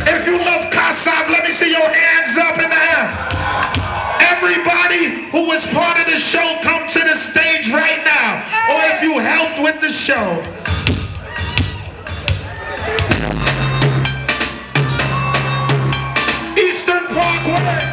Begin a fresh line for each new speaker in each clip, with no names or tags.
If you love Kassav, let me see your hands up in the air. Everybody who was part of the show, come to the stage right now. Or if you helped with the show. Eastern Parkway.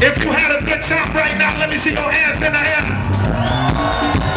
If you had a good time right now, let me see your hands in the air.